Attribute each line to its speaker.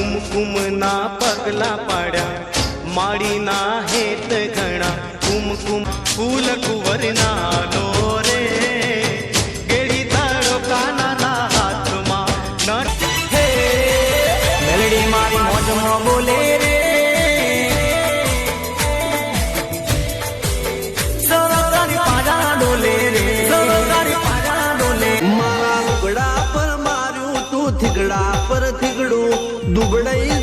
Speaker 1: કુમકુમના પગલા પાડ્યા માળીના હેત ઘણા કુમકુમ ફૂલ કુંવરના લો રે ગેડી તાળો કાનાના હાથમાં નર હે
Speaker 2: મેલડી મારી મોજમાં બોલે રે સવારી પાડા ડોલે રે સવારી પાડા ડોલે
Speaker 3: મારા લુગડા પર માર્યું તું થીગડા પર થીગડું દુબડાઈ